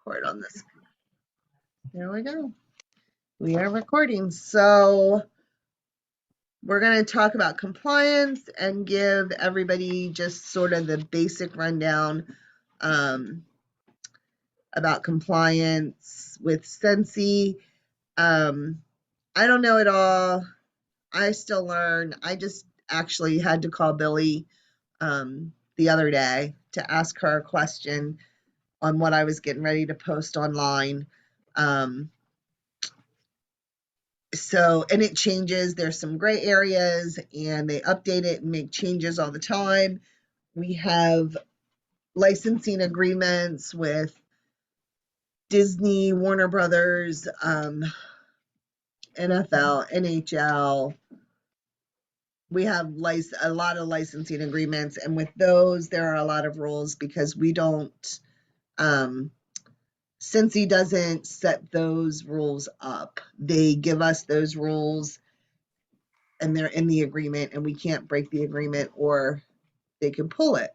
record on this. There we go. We are recording. So we're going to talk about compliance and give everybody just sort of the basic rundown about compliance with Scentsy. I don't know it all. I still learn. I just actually had to call Billy the other day to ask her a question on what I was getting ready to post online. And it changes. There's some gray areas and they update it and make changes all the time. We have licensing agreements with Disney, Warner Brothers, NFL, NHL. We have a lot of licensing agreements, and with those, there are a lot of rules because we don't, Scentsy doesn't set those rules up. They give us those rules, and they're in the agreement, and we can't break the agreement or they can pull it.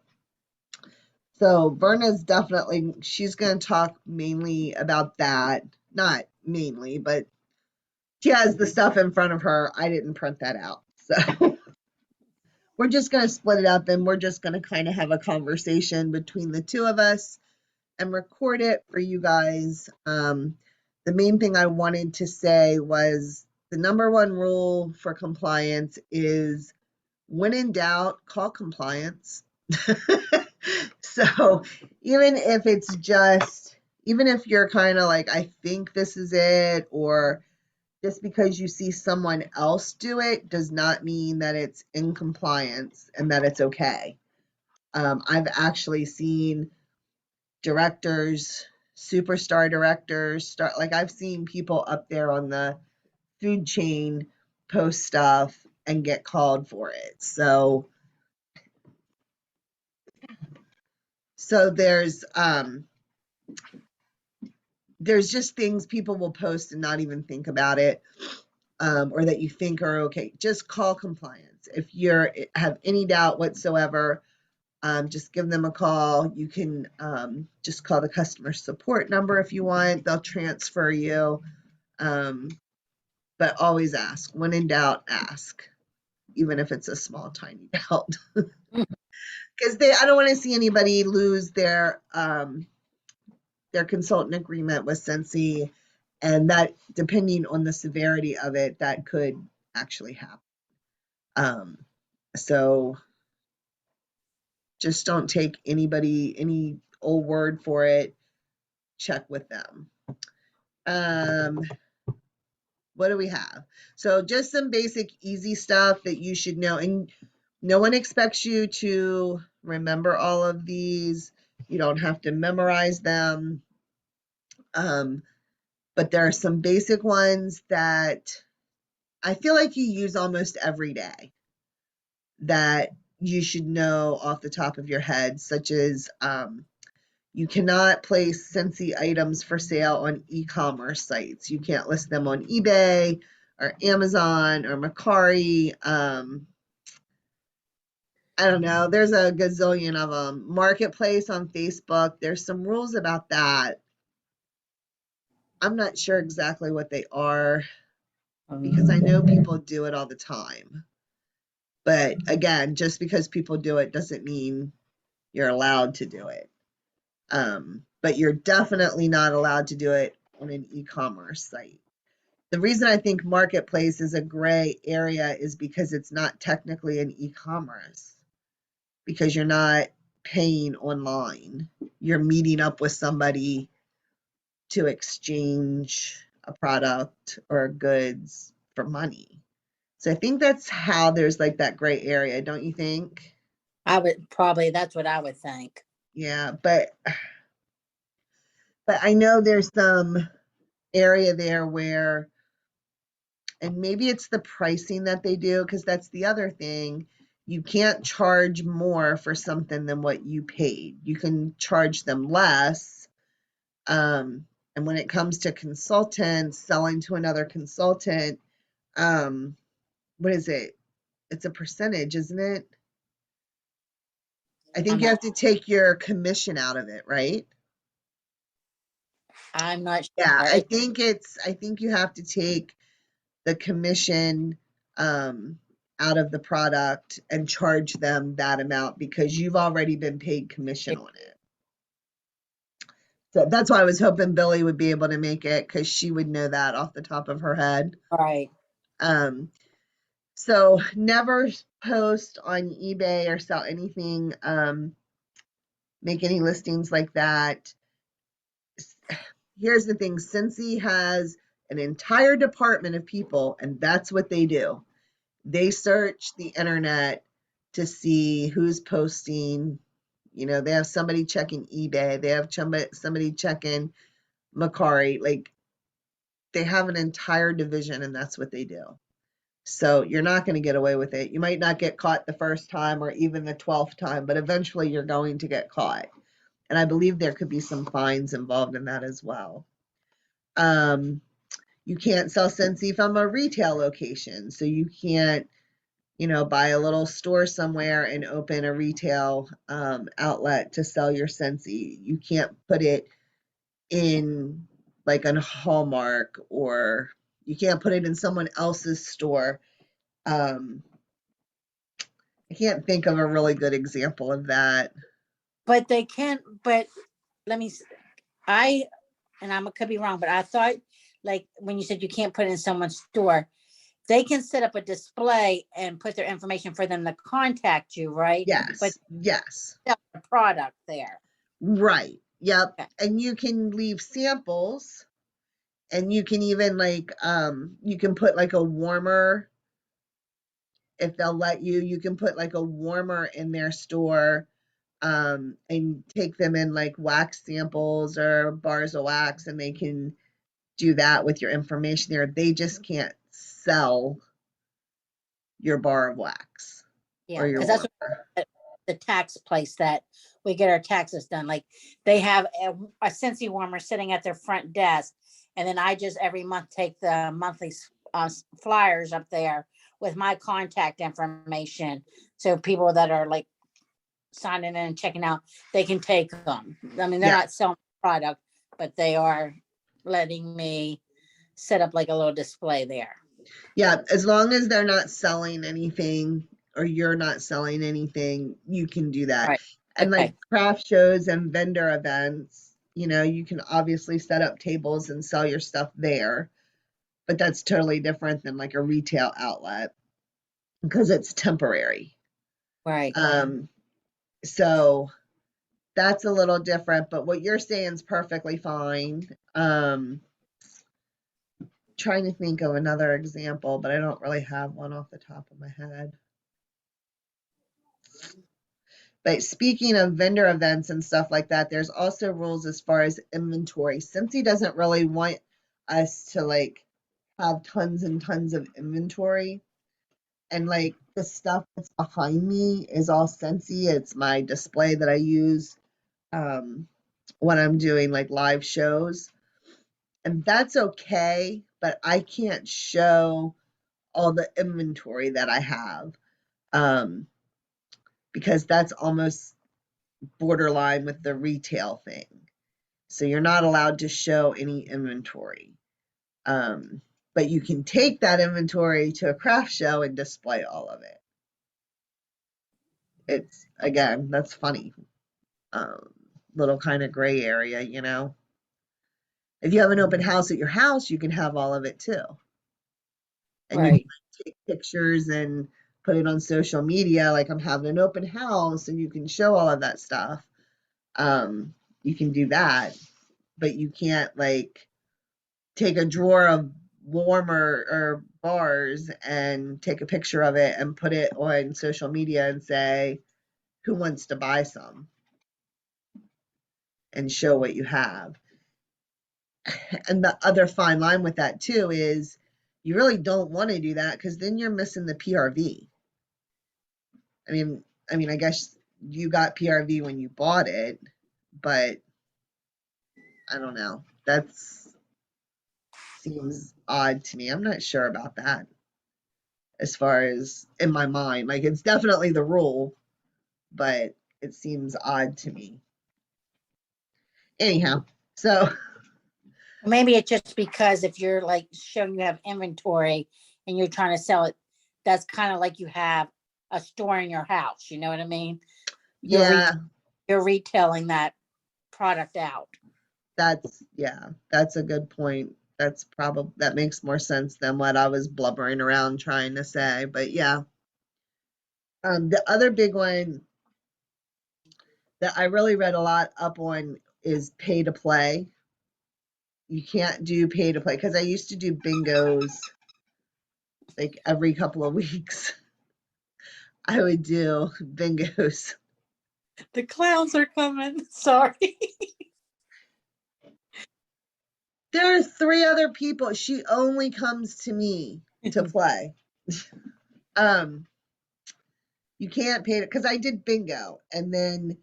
So Verna's definitely, she's going to talk mainly about that. Not mainly, but she has the stuff in front of her. I didn't print that out. So we're just going to split it up and we're just going to kind of have a conversation between the two of us and record it for you guys. The main thing I wanted to say was the number one rule for compliance is when in doubt, call compliance. So even if it's just, even if you're kind of like, I think this is it, or just because you see someone else do it does not mean that it's in compliance and that it's okay. I've actually seen directors, superstar directors, I've seen people up there on the food chain post stuff and get called for it. So there's just things people will post and not even think about it, or that you think are okay. Just call compliance. If you have any doubt whatsoever, just give them a call. You can just call the customer support number if you want. They'll transfer you. But always ask. When in doubt, ask. Even if it's a small, tiny doubt. Because I don't want to see anybody lose their consultant agreement with Scentsy, and that, depending on the severity of it, that could actually happen. So just don't take any old word for it. Check with them. What do we have? So just some basic, easy stuff that you should know. And no one expects you to remember all of these. You don't have to memorize them. But there are some basic ones that I feel like you use almost every day that you should know off the top of your head, such as you cannot place Scentsy items for sale on e-commerce sites. You can't list them on eBay or Amazon or Mercari. I don't know. There's a gazillion of them. Marketplace on Facebook. There's some rules about that. I'm not sure exactly what they are because I know people do it all the time. But again, just because people do it doesn't mean you're allowed to do it. But you're definitely not allowed to do it on an e-commerce site. The reason I think marketplace is a gray area is because it's not technically an e-commerce, because you're not paying online. You're meeting up with somebody to exchange a product or goods for money. So I think that's how there's like that gray area, don't you think? That's what I would think. Yeah, but I know there's some area there where, and maybe it's the pricing that they do, because that's the other thing. You can't charge more for something than what you paid. You can charge them less. And when it comes to consultants, selling to another consultant, what is it? It's a percentage, isn't it? I think you have to take your commission out of it, right? I'm not Yeah, sure. I think you have to take the commission out of the product and charge them that amount because you've already been paid commission on it. So that's why I was hoping Billy would be able to make it because she would know that off the top of her head. Right. Um, so never post on eBay or sell anything, make any listings like that. Here's the thing, Scentsy has an entire department of people, and that's what they do. They search the internet to see who's posting. You know, they have somebody checking eBay, they have somebody checking Macari. Like, they have an entire division, and that's what they do. So you're not going to get away with it. You might not get caught the first time or even the 12th time, but eventually you're going to get caught. And I believe there could be some fines involved in that as well. You can't sell Scentsy from a retail location. So you can't, buy a little store somewhere and open a retail outlet to sell your Scentsy. You can't put it in like a Hallmark, or you can't put it in someone else's store. Um, I can't think of a really good example of that. But they can't, but let me, I, and I could be wrong, but I thought, like, when you said you can't put it in someone's store, they can set up a display and put their information for them to contact you, right? But Yes, yes, sell the product there. right. Yep. Okay. And you can leave samples, and you can even you can put like a warmer, if they'll let you, you can put like a warmer in their store, and take them in like wax samples or bars of wax, and they can do that with your information there. They just can't sell your bar of wax or Yeah, your because that's warmer. what the tax place that we get our taxes done. Like, they have a Scentsy warmer sitting at their front desk, and then I just every month take the monthly flyers up there with my contact information, so people that are like signing in and checking out, they can take them. I mean, they're Yeah. not selling product, but they are letting me set up like a little display there. Yeah, as long as they're not selling anything or you're not selling anything, you can do that. Right. And like Okay. craft shows and vendor events, you can obviously set up tables and sell your stuff there, but that's totally different than like a retail outlet because it's temporary. Right. Um, so that's a little different, but what you're saying is perfectly fine. Trying to think of another example, but I don't really have one off the top of my head. But speaking of vendor events and stuff like that, there's also rules as far as inventory. Scentsy doesn't really want us to like have tons and tons of inventory. And like the stuff that's behind me is all Scentsy. It's my display that I use when I'm doing like live shows. And that's okay, but I can't show all the inventory that I have, um, because that's almost borderline with the retail thing. So you're not allowed to show any inventory. Um, but you can take that inventory to a craft show and display all of it. It's, again, that's funny. Um, Little kind of gray area. If you have an open house at your house, you can have all of it too. And you can Right. take pictures and put it on social media, like I'm having an open house, and you can show all of that stuff. Um, you can do that, but you can't like take a drawer of warmer or bars and take a picture of it and put it on social media and say, who wants to buy some, and show what you have. And the other fine line with that too is you really don't want to do that because then you're missing the PRV. I mean, I guess you got PRV when you bought it, but I don't know. That's seems odd to me. I'm not sure about that as far as in my mind. Like it's definitely the rule, but it seems odd to me. Anyhow, so Maybe it's just because if you're like showing you have inventory and you're trying to sell it, that's kind of like you have a store in your house. You know what I mean? You're Yeah, you're retailing that product out. that's a good point. That makes more sense than what I was blubbering around trying to say. But yeah, the other big one that I really read a lot up on is pay to play. You can't do pay to play because I used to do bingos like every couple of weeks. I would do bingos. The clowns are coming. Sorry. There are three other people. She only comes to me to play. Um, you can't pay it because I did bingo. And then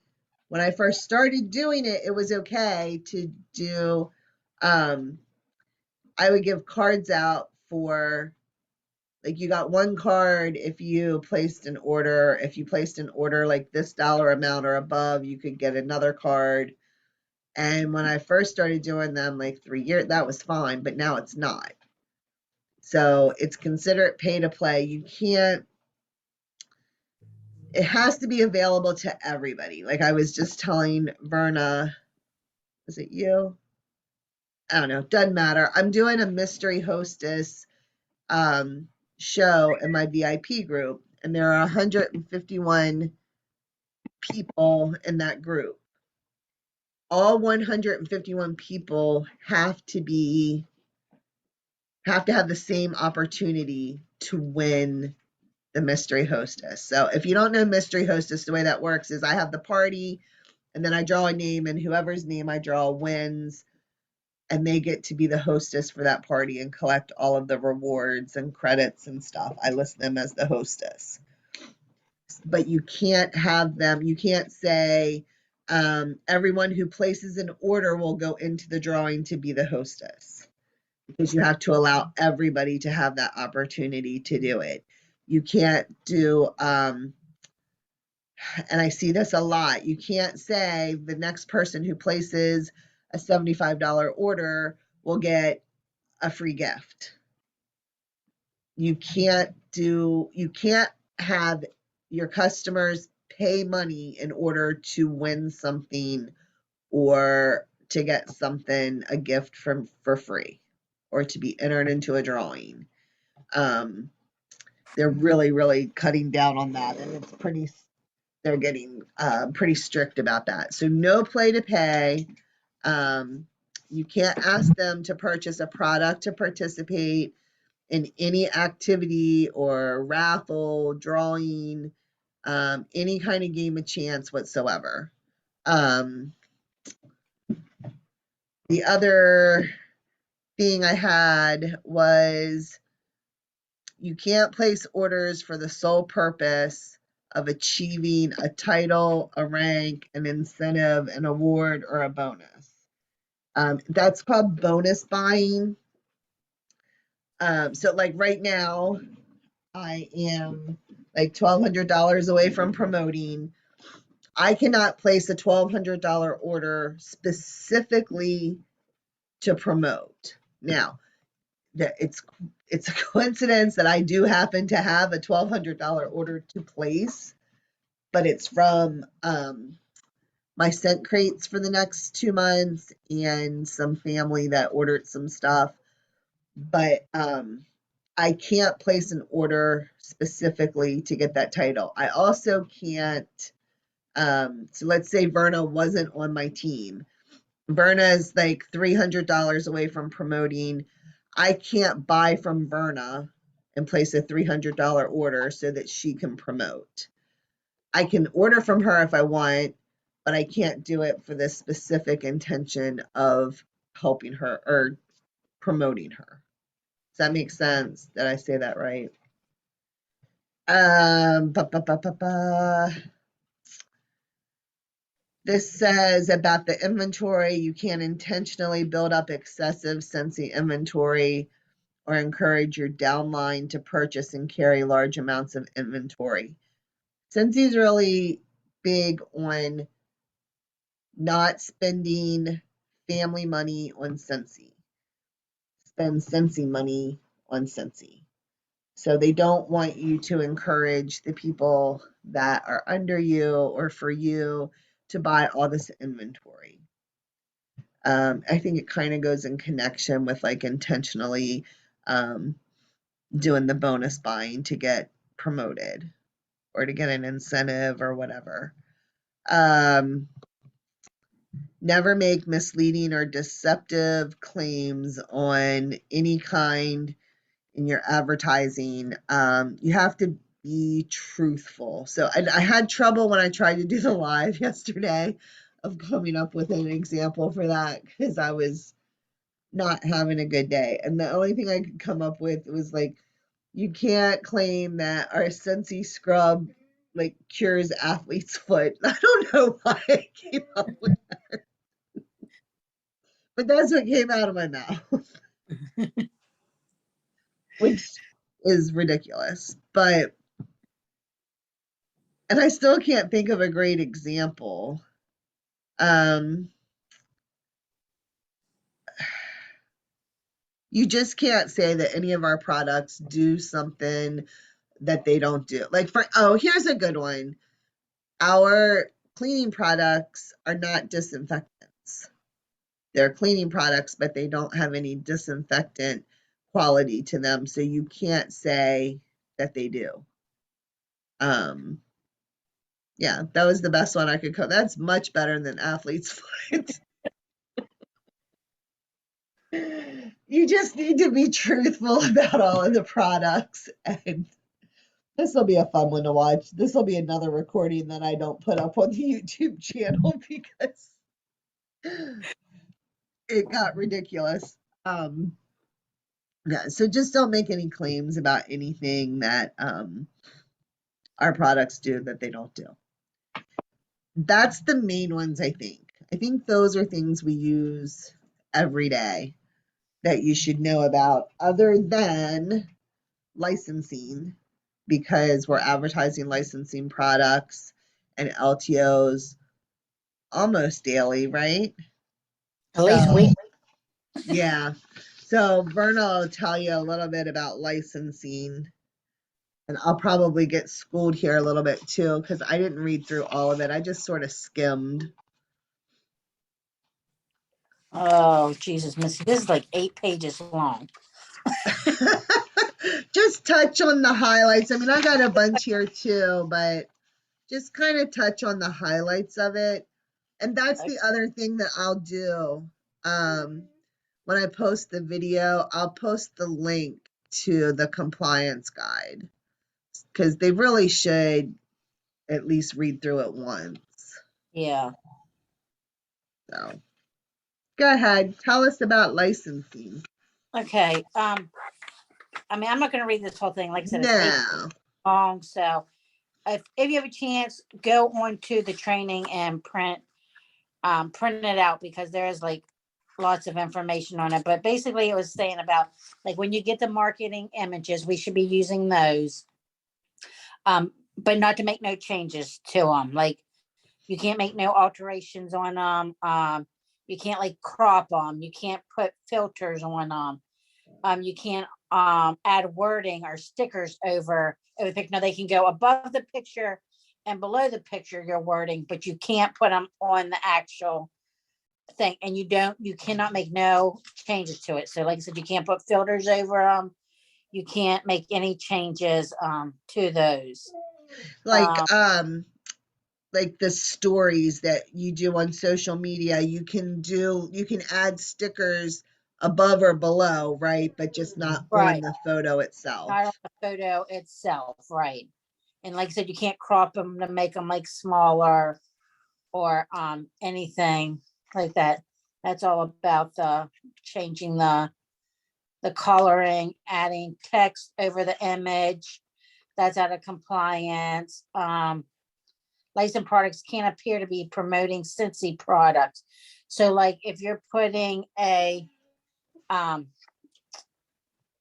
when I first started doing it, it was okay to do, um, I would give cards out for like you got one card if you placed an order. If you placed an order like this dollar amount or above, you could get another card. And when I first started doing them like 3 years, that was fine, but now it's not. So it's considered pay to play. You can't, it has to be available to everybody. Like I was just telling Verna, is it you? I don't know, doesn't matter. I'm doing a mystery hostess um, show in my VIP group, and there are 151 people in that group. All 151 people have to have the same opportunity to win the mystery hostess. So if you don't know mystery hostess, the way that works is I have the party and then I draw a name, and whoever's name I draw wins, and they get to be the hostess for that party and collect all of the rewards and credits and stuff. I list them as the hostess. But you can't say everyone who places an order will go into the drawing to be the hostess, because you have to allow everybody to have that opportunity to do it. You can't do, and I see this a lot, you can't say the next person who places a $75 order will get a free gift. You can't have your customers pay money in order to win something or to get something, a gift for free, or to be entered into a drawing. Um, they're really, really cutting down on that, and they're getting pretty strict about that. So no play to pay. Um, you can't ask them to purchase a product to participate in any activity or raffle, drawing, any kind of game of chance whatsoever. Um, the other thing I had was you can't place orders for the sole purpose of achieving a title, a rank, an incentive, an award, or a bonus. That's called bonus buying. So, like right now, I am like $1,200 away from promoting. I cannot place a $1,200 order specifically to promote. Now, it's a coincidence that I do happen to have a $1,200 order to place, but it's from my scent crates for the next 2 months and some family that ordered some stuff. But I can't place an order specifically to get that title. I also can't. So let's say Verna wasn't on my team. Verna is like $300 away from promoting. I can't buy from Verna and place a $300 order so that she can promote. I can order from her if I want, but I can't do it for the specific intention of helping her or promoting her. Does that make sense? Did I say that right? Ba, ba, ba, ba, ba. This says about the inventory, you can't intentionally build up excessive Scentsy inventory or encourage your downline to purchase and carry large amounts of inventory. Scentsy is really big on not spending family money on Scentsy. spend Scentsy money on Scentsy. So they don't want you to encourage the people that are under you or for you to buy all this inventory. I think it kind of goes in connection with like intentionally um, doing the bonus buying to get promoted or to get an incentive or whatever. Um, Never make misleading or deceptive claims on any kind in your advertising. You have to be truthful. So I had trouble when I tried to do the live yesterday of coming up with an example for that because I was not having a good day. And the only thing I could come up with was like, you can't claim that our Scentsy scrub like cures athlete's foot. I don't know why I came up with, but that's what came out of my mouth, which is ridiculous. But and I still can't think of a great example. Um, you just can't say that any of our products do something that they don't do. Like here's a good one. Our cleaning products are not disinfectants. They're cleaning products, but they don't have any disinfectant quality to them. So you can't say that they do. Yeah, that was the best one I could come. That's much better than athlete's foot. You just need to be truthful about all of the products. And this will be a fun one to watch. This will be another recording that I don't put up on the YouTube channel because it got ridiculous. Yeah, so just don't make any claims about anything that our products do that they don't do. That's the main ones, I think. I think those are things we use every day that you should know about, other than licensing, because we're advertising licensing products and LTOs almost daily, right? At least So, we, yeah. So, Verna will tell you a little bit about licensing, and I'll probably get schooled here a little bit too, because I didn't read through all of it. I just sort of skimmed. oh, Jesus, Missy, this is like 8 pages long. Just touch on the highlights. I mean, I got a bunch here too, but just kind of touch on the highlights of it. And that's the other thing that I'll do. When I post the video, I'll post the link to the compliance guide because they really should at least read through it once. Yeah. So go ahead, tell us about licensing. Okay. I mean, I'm not going to read this whole thing. Like I said, it's 8 No. long. So if you have a chance, go on to the training and print it out because there's like lots of information on it. But basically, it was saying about like when you get the marketing images, we should be using those, but not to make no changes to them. Like you can't make no alterations on them. You can't like crop them. You can't put filters on them. You can't add wording or stickers over the picture. Now they can go above the picture and below the picture your wording, but you can't put them on the actual thing. And you cannot make no changes to it. So like I said, you can't put filters over them. You can't make any changes to those. Like Um, like the stories that you do on social media, you can add stickers above or below, right? But just not on right. the photo itself. Not on the photo itself, right. And like I said, you can't crop them to make them like smaller or anything like that. That's all about the changing the coloring, adding text over the image. That's out of compliance. Licensed products can't appear to be promoting Scentsy products. So, like if you're putting um,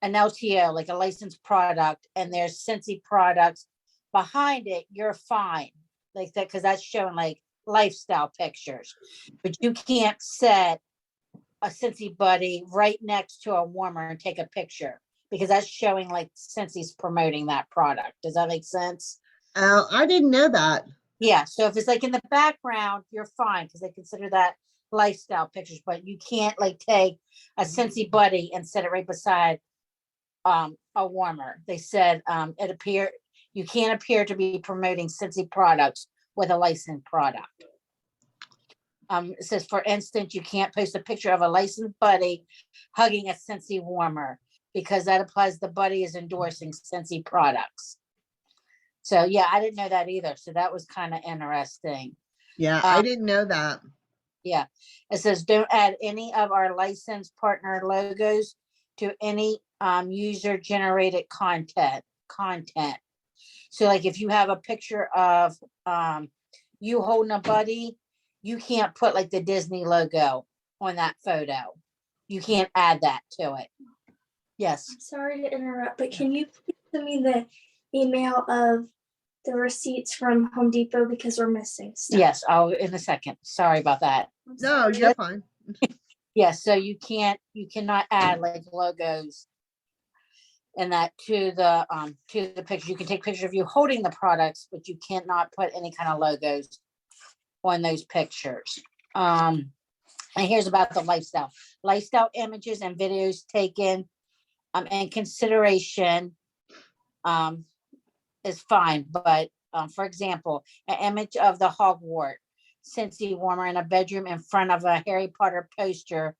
an LTO, like a licensed product, and there's Scentsy products behind it, you're fine. Like that, because that's showing like lifestyle pictures. But you can't set a Scentsy buddy right next to a warmer and take a picture, because that's showing like Scentsy's promoting that product. Does that make sense? Oh, I didn't know that. Yeah. So if it's like in the background, you're fine because they consider that lifestyle pictures, but you can't like take a Scentsy buddy and set it right beside a warmer. They said you can't appear to be promoting Scentsy products with a licensed product. It says, for instance, you can't post a picture of a licensed buddy hugging a Scentsy warmer because that applies the buddy is endorsing Scentsy products. So yeah, I didn't know that either. So that was kind of interesting. Yeah, I didn't know that. Yeah, it says don't add any of our licensed partner logos to any user generated content. So like if you have a picture of you holding a buddy, you can't put like the Disney logo on that photo. You can't add that to it. Yes. I'm sorry to interrupt, but can you please send me the email of the receipts from Home Depot because we're missing stuff? Yes, I'll in a second. Sorry about that. No, you're fine. Yes, so you cannot add like logos and that to the picture. You can take pictures of you holding the products, but you cannot put any kind of logos on those pictures. And here's about the lifestyle images and videos taken in consideration is fine, but for example, an image of the Hogwarts Scentsy warmer in a bedroom in front of a Harry Potter poster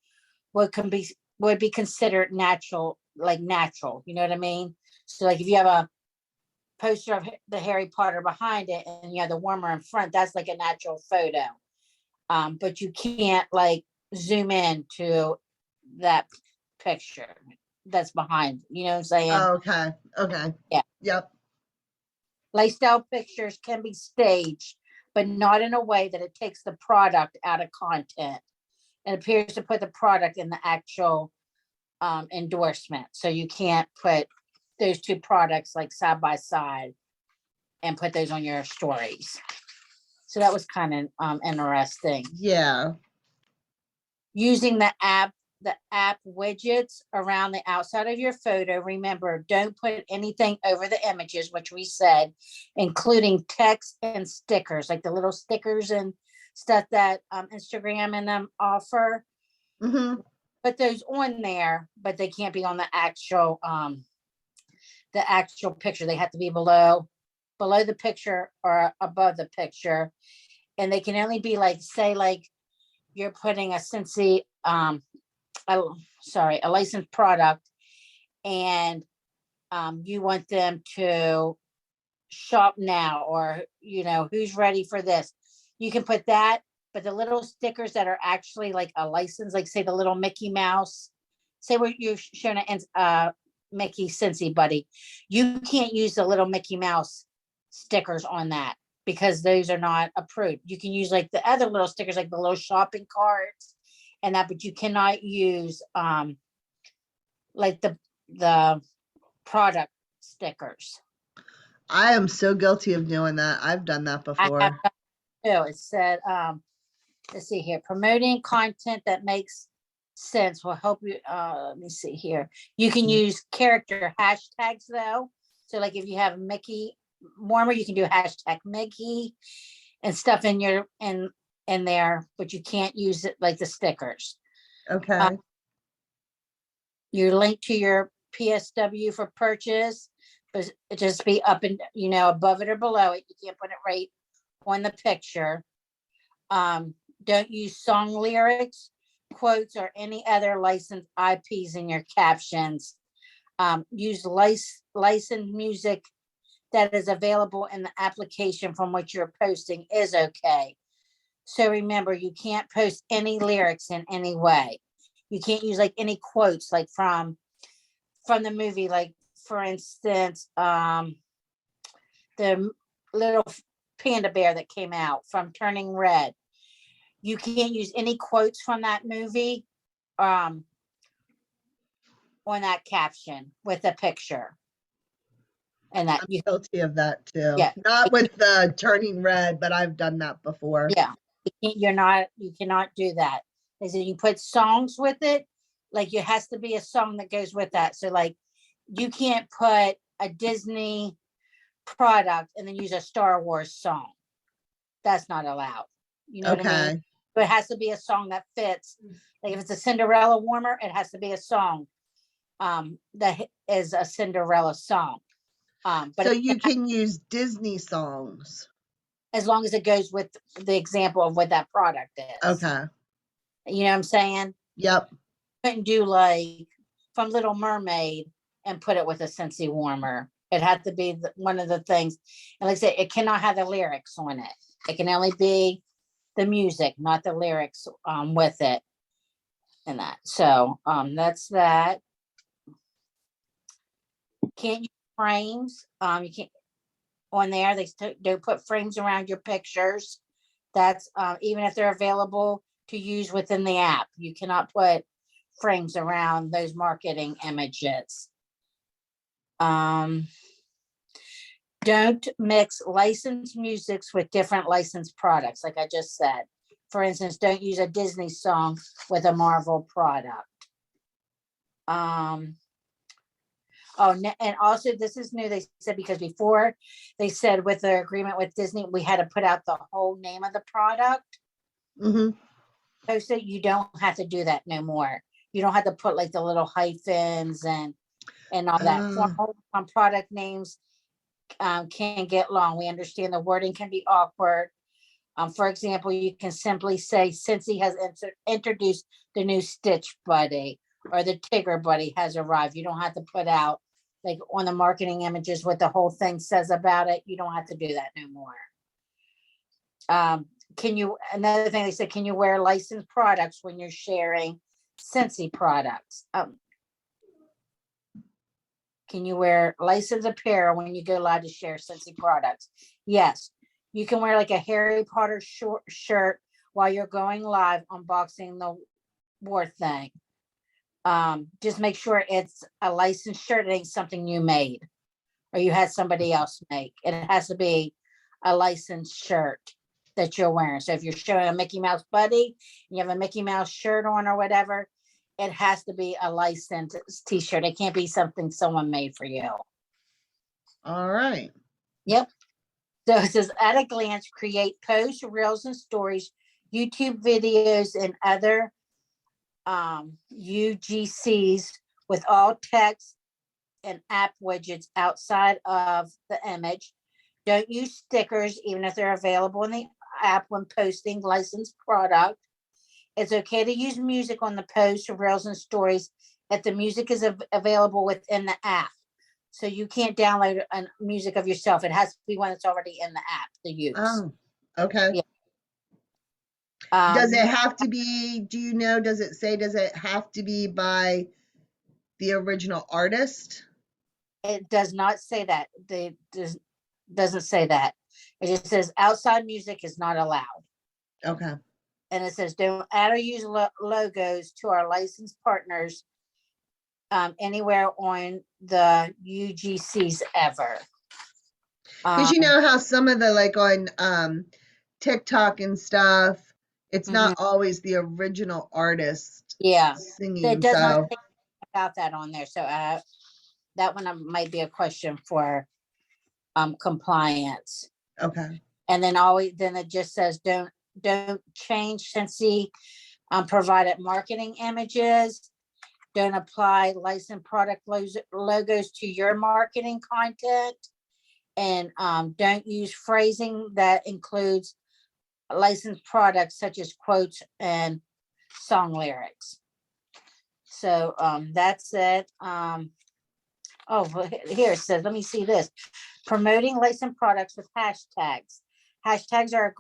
would be considered natural, like natural. You know what I mean? So like if you have a poster of the Harry Potter behind it and you have the warmer in front, that's like a natural photo. But you can't like zoom in to that picture that's behind. You know what I'm saying? Okay. Okay. Yeah. Yep. Lifestyle pictures can be staged, but not in a way that it takes the product out of content and appears to put the product in the actual endorsement. So you can't put those two products like side by side and put those on your stories. So that was kind of interesting. Yeah. Using the app widgets around the outside of your photo. Remember, don't put anything over the images, which we said, including text and stickers, like the little stickers and stuff that Instagram and them offer. Mm-hmm. Put those on there, but they can't be on the actual picture. They have to be below the picture or above the picture, and they can only be like, say, like you're putting a Scentsy a licensed product and you want them to shop now, or who's ready for this, you can put that. But the little stickers that are actually like a license, like say the little Mickey Mouse, say you're showing a Mickey Scentsy buddy, you can't use the little Mickey Mouse stickers on that because those are not approved. You can use like the other little stickers, like the little shopping carts and that, but you cannot use like the product stickers. I am so guilty of doing that. I've done that before. I have too. It said, let's see here, promoting content that makes sense will help you. Let me see here. You can use character hashtags though. So like if you have Mickey warmer, you can do hashtag Mickey and stuff in there, but you can't use it like the stickers. Okay. Your link to your PSW for purchase, but it just be up and above it or below it. You can't put it right on the picture. Don't use song lyrics, quotes, or any other licensed IPs in your captions. Use licensed music that is available in the application from which you're posting is okay. So remember, you can't post any lyrics in any way. You can't use like any quotes like from the movie, like for instance, the little panda bear that came out from Turning Red. You can't use any quotes from that movie on that caption with a picture. And that I'm guilty of that too. Yeah. Not with the Turning Red, but I've done that before. Yeah. You cannot do that. They said you put songs with it, like it has to be a song that goes with that. So like you can't put a Disney product and then use a Star Wars song. That's not allowed. You know what I mean? Okay. But it has to be a song that fits. Like if it's a Cinderella warmer, it has to be a song that is a Cinderella song. But So you can use Disney songs. as long as it goes with the example of what that product is. Okay. You know what I'm saying? Yep. Couldn't do like from Little Mermaid and put it with a Scentsy warmer. It had to be one of the things. And like I said, it cannot have the lyrics on it. It can only be the music, not the lyrics with it. And that. So that's that. Can't use frames. You can't on there. They don't put frames around your pictures. That's even if they're available to use within the app. You cannot put frames around those marketing images. Don't mix licensed musics with different licensed products, like I just said. For instance, don't use a Disney song with a Marvel product. Oh, and also this is new. They said because before they said with the agreement with Disney, we had to put out the whole name of the product. Mm-hmm. So you don't have to do that no more. You don't have to put like the little hyphens and all that. Formal product names can get long. We understand the wording can be awkward. For example, you can simply say, Scentsy has introduced the new Stitch Buddy, or the Tigger Buddy has arrived. You don't have to put out like on the marketing images what the whole thing says about it. You don't have to do that no more. Another thing they said, can you wear licensed products when you're sharing Scentsy products? Can you wear licensed apparel when you go live to share Scentsy products? Yes. You can wear like a Harry Potter shirt while you're going live unboxing the war thing. Just make sure it's a licensed shirt. It ain't something you made or you had somebody else make. It has to be a licensed shirt that you're wearing. So if you're showing a Mickey Mouse buddy, and you have a Mickey Mouse shirt on or whatever, it has to be a licensed t-shirt. It can't be something someone made for you. All right. Yep. So it says, at a glance, create posts, reels, and stories, YouTube videos, and other UGCs with all text and app widgets outside of the image. Don't use stickers, even if they're available in the app when posting licensed product. It's okay to use music on the posts, reels, and stories if the music is available within the app. So you can't download music of yourself. It has to be one that's already in the app to use. Oh, okay. Yeah. Does it have to be, do you know, does it have to be by the original artist? It does not say that. Doesn't say that. It just says outside music is not allowed. Okay. And it says don't add or use logos to our licensed partners anywhere on the UGCs ever. Because you know how some of the, like on TikTok and stuff, it's not always the original artist singing. So it does not say about that on there. So that one might be a question for compliance. Okay. And then it just says don't change Scentsy provided marketing images. Don't apply licensed product logos to your marketing content. And don't use phrasing that includes licensed products such as quotes and song lyrics. So that's it. Here it says, let me see this. Promoting licensed products with hashtags. Hashtags are a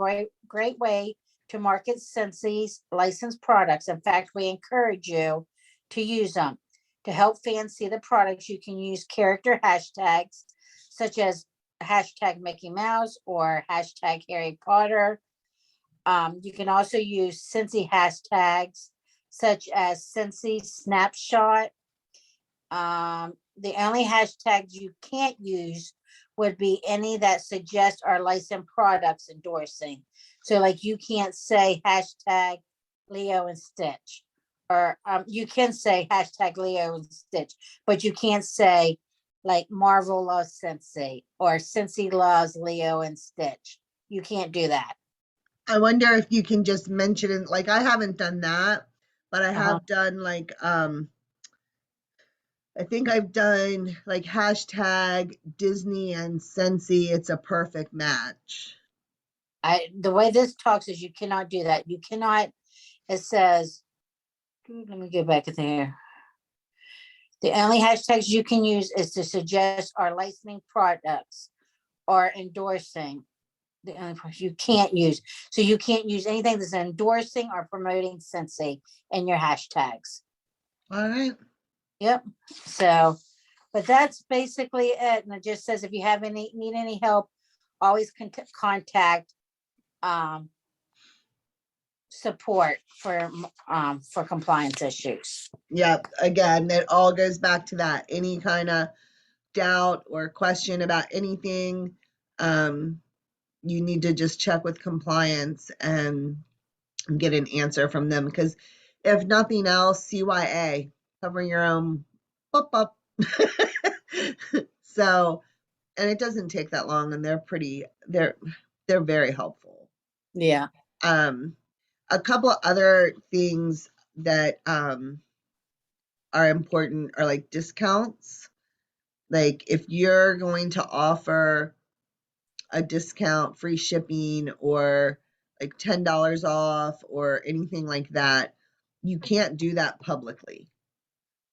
great way to market Scentsy's licensed products. In fact, we encourage you to use them. To help fans see the products, you can use character hashtags such as hashtag Mickey Mouse or hashtag Harry Potter. You can also use Scentsy hashtags such as Scentsy Snapshot. The only hashtags you can't use would be any that suggest our licensed products endorsing. So like you can't say hashtag Leo and Stitch. Or you can say hashtag Leo and Stitch, but you can't say like Marvel loves Scentsy or Scentsy loves Leo and Stitch. You can't do that. I wonder if you can just mention it. Like, I haven't done that, but I Uh-huh. have done like, I think I've done like hashtag Disney and Scentsy. It's a perfect match. The way this talks is you cannot do that. You cannot, it says, let me get back in there. The only hashtags you can use is to suggest or licensing products or endorsing. The only part you can't use. So you can't use anything that's endorsing or promoting Scentsy in your hashtags. All right. Yep. So, but that's basically it. And it just says if you have need any help, always contact support for compliance issues. Yep. Again, it all goes back to that. Any kind of doubt or question about anything, you need to just check with compliance and get an answer from them. Because if nothing else, CYA, cover your own up. So, and it doesn't take that long, and they're very helpful. Yeah. A couple of other things that are important are like discounts. Like if you're going to offer a discount, free shipping, or like $10 off or anything like that, you can't do that publicly.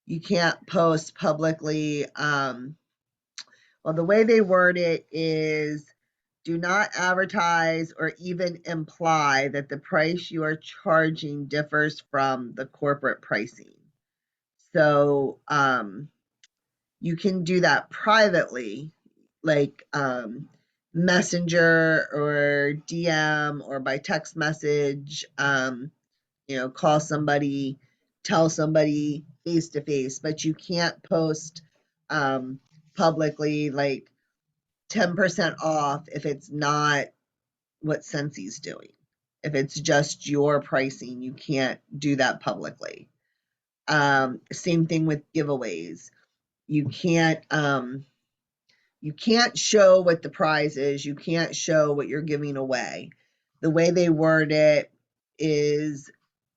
You can't post publicly. Well, the way they word it is do not advertise or even imply that the price you are charging differs from the corporate pricing. So you can do that privately, like Messenger or DM or by text message, call somebody, tell somebody face to face, but you can't post publicly like 10% off if it's not what Scensy's doing. If it's just your pricing, you can't do that publicly. Same thing with giveaways. You can't show what the prize is. You can't show what you're giving away. The way they word it is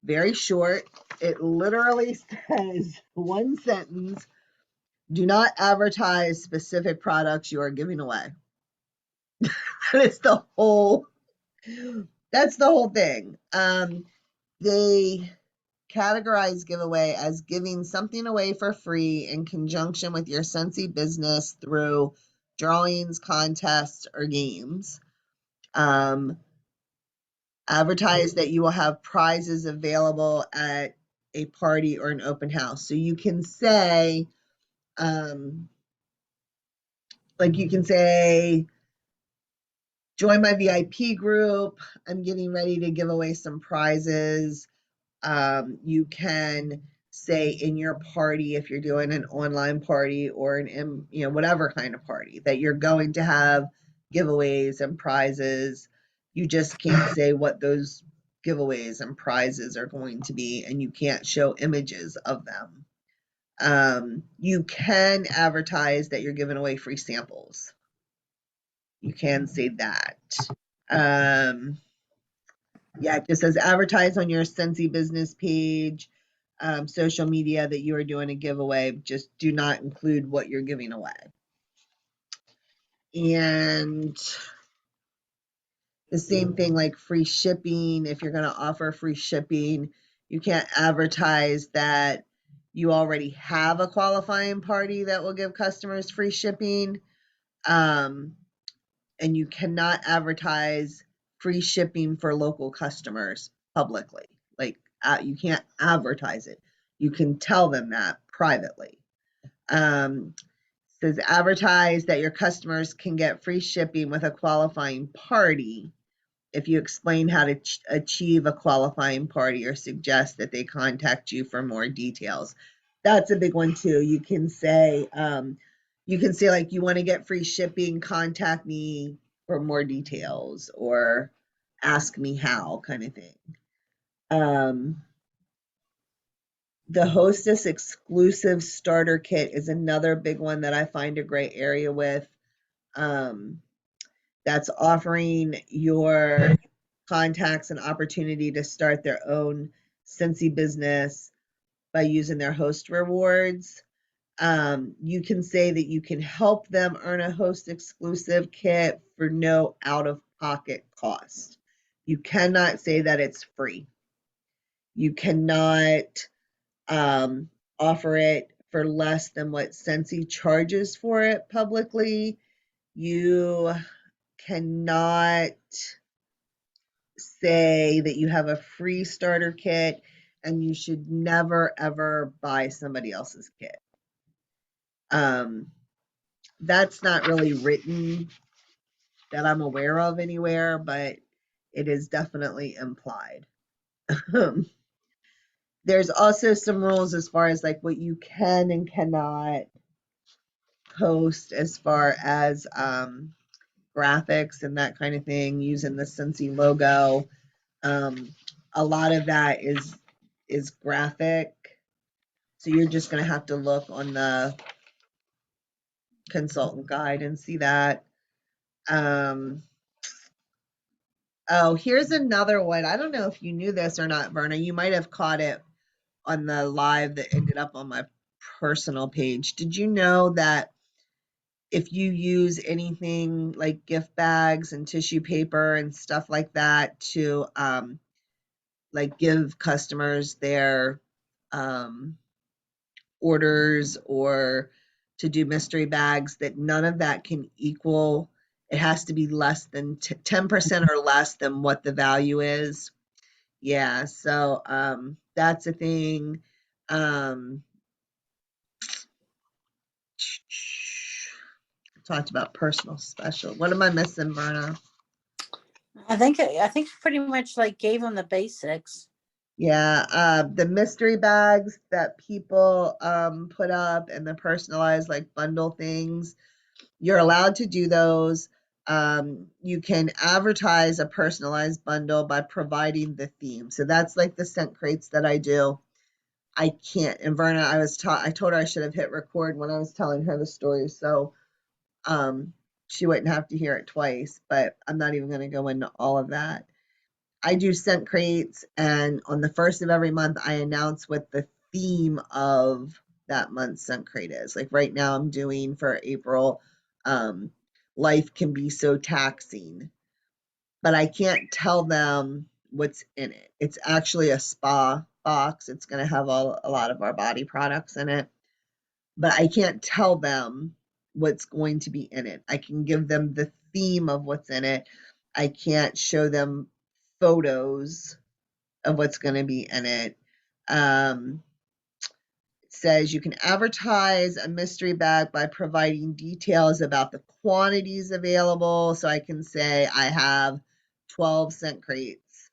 very short. It literally says one sentence, do not advertise specific products you are giving away. That's the whole thing. They categorize giveaway as giving something away for free in conjunction with your Scentsy business through drawings, contests, or games. Advertise that you will have prizes available at a party or an open house. So you can say, join my VIP group. I'm getting ready to give away some prizes. You can say in your party, if you're doing an online party or whatever kind of party, that you're going to have giveaways and prizes. You just can't say what those giveaways and prizes are going to be, and you can't show images of them. You can advertise that you're giving away free samples. You can say that. Yeah, it just says advertise on your Scentsy business page, social media that you are doing a giveaway. Just do not include what you're giving away. And the same thing like free shipping. If you're going to offer free shipping, you can't advertise that you already have a qualifying party that will give customers free shipping. And you cannot advertise free shipping for local customers publicly. Like you can't advertise it. You can tell them that privately. Says advertise that your customers can get free shipping with a qualifying party if you explain how to achieve a qualifying party or suggest that they contact you for more details. That's a big one too. You can say like, you want to get free shipping, contact me for more details, or ask me how, kind of thing. Um, the Hostess exclusive starter kit is another big one that I find a great area with. That's offering your contacts an opportunity to start their own Scentsy business by using their host rewards. You can say that you can help them earn a host exclusive kit for no out of pocket cost. You cannot say that it's free. You cannot offer it for less than what Scentsy charges for it publicly. You cannot say that you have a free starter kit, and you should never ever buy somebody else's kit. That's not really written that I'm aware of anywhere, but it is definitely implied. There's also some rules as far as like what you can and cannot post as far as graphics and that kind of thing using the Scentsy logo. A lot of that is graphic, so you're just going to have to look on the consultant guide and see that. Oh, here's another one. I don't know if you knew this or not, Verna. You might have caught it on the live that ended up on my personal page. Did you know that if you use anything like gift bags and tissue paper and stuff like that to like give customers their orders or to do mystery bags, that none of that can equal, it has to be less than 10% or less than what the value is. Yeah, so that's a thing. Talked about personal special. What am I missing, Verna? I think pretty much like gave them the basics. Yeah, the mystery bags that people put up and the personalized like bundle things, you're allowed to do those. You can advertise a personalized bundle by providing the theme. So that's like the scent crates that I do. I can't. And Verna, I told her I should have hit record when I was telling her the story, so she wouldn't have to hear it twice. But I'm not even going to go into all of that. I do scent crates, and on the first of every month, I announce what the theme of that month's scent crate is. Like right now, I'm doing for April, um, life can be so taxing, but I can't tell them what's in it. It's actually a spa box. It's going to have a lot of our body products in it, but I can't tell them what's going to be in it. I can give them the theme of what's in it. I can't show them photos of what's going to be in it. It says you can advertise a mystery bag by providing details about the quantities available. So I can say I have 12 scent crates.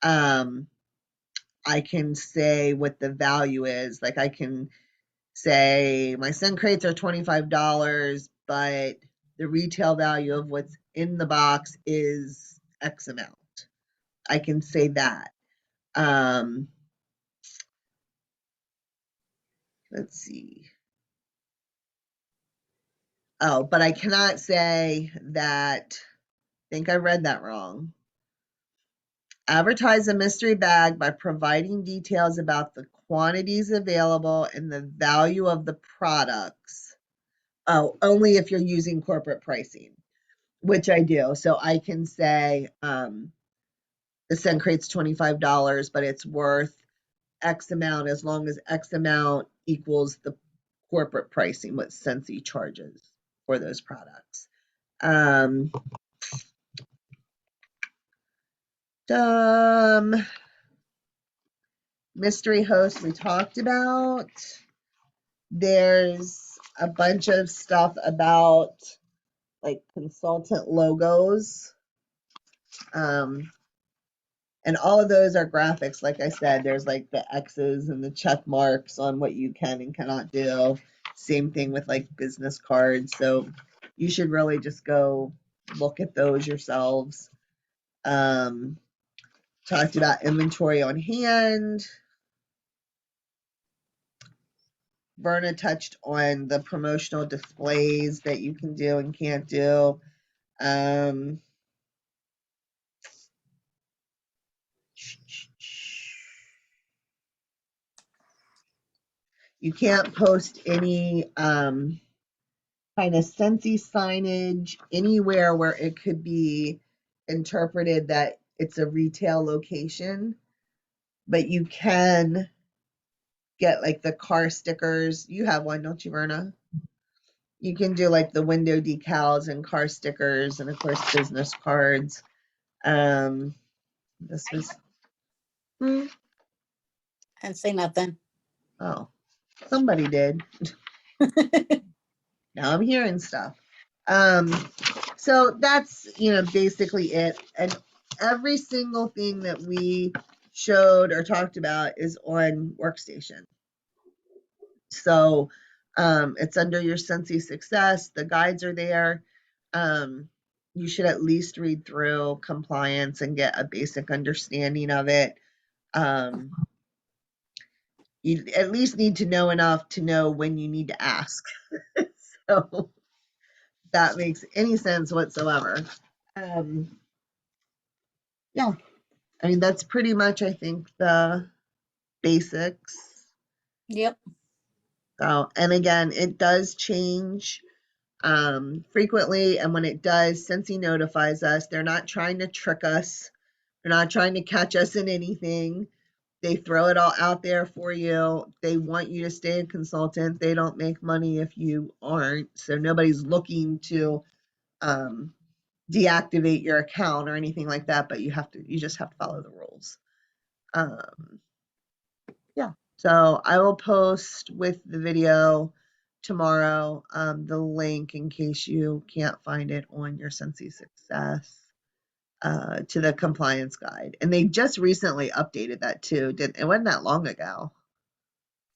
I can say what the value is. Like I can say my scent crates are $25, but the retail value of what's in the box is X amount. I can say that. Let's see. Oh, but I cannot say that. I think I read that wrong. Advertise a mystery bag by providing details about the quantities available and the value of the products. Oh, only if you're using corporate pricing, which I do. So I can say the scent crate's $25, but it's worth X amount as long as X amount equals the corporate pricing, what Scentsy charges for those products. Mystery host we talked about. There's a bunch of stuff about like consultant logos. And all of those are graphics. Like I said, there's like the X's and the check marks on what you can and cannot do. Same thing with like business cards. So you should really just go look at those yourselves. Talked about inventory on hand. Verna touched on the promotional displays that you can do and can't do. You can't post any kind of Scentsy signage anywhere where it could be interpreted that it's a retail location, but you can get like the car stickers. You have one, don't you, Verna? You can do like the window decals and car stickers and of course business cards. This was And say nothing. oh, somebody did. Now I'm hearing stuff. So that's, basically it. And every single thing that we showed or talked about is on Workstation. So it's under your Scentsy Success. The guides are there. You should at least read through compliance and get a basic understanding of it. You at least need to know enough to know when you need to ask. So that makes any sense whatsoever. Yeah, I mean, that's pretty much, I think, the basics. Yep. So, and again, it does change frequently. And when it does, Scentsy notifies us. They're not trying to trick us. They're not trying to catch us in anything. They throw it all out there for you. They want you to stay a consultant. They don't make money if you aren't. So nobody's looking to deactivate your account or anything like that, but you just have to follow the rules. Yeah, so I will post with the video tomorrow the link in case you can't find it on your Scentsy Success to the compliance guide. And they just recently updated that too. It wasn't that long ago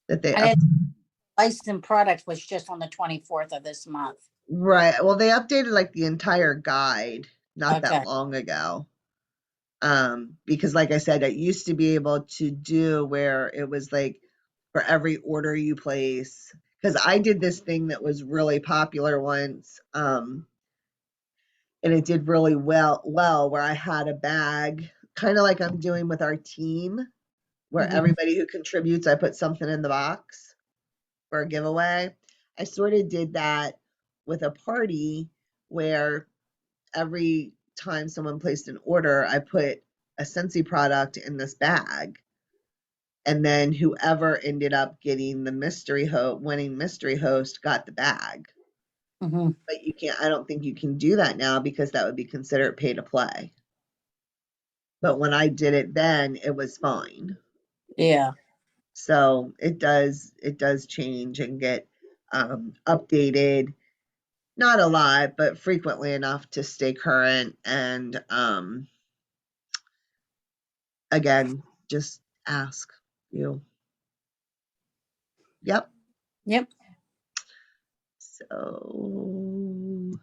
that they And licensed product was just on the 24th of this month. right. Well, they updated like the entire guide not Okay. that long ago. Because like I said, it used to be able to do where it was like for every order you place. Because I did this thing that was really popular once, and it did really well where I had a bag, kind of like I'm doing with our team, where Mhm. everybody who contributes, I put something in the box for a giveaway. I sort of did that with a party where every time someone placed an order, I put a Scentsy product in this bag. And then whoever ended up getting the winning mystery host got the bag. Mhm. But I don't think you can do that now because that would be considered pay to play. But when I did it then, it was fine. Yeah. So it does change and get updated. Not a lot, but frequently enough to stay current. And again, just ask you. Yep. Yep. So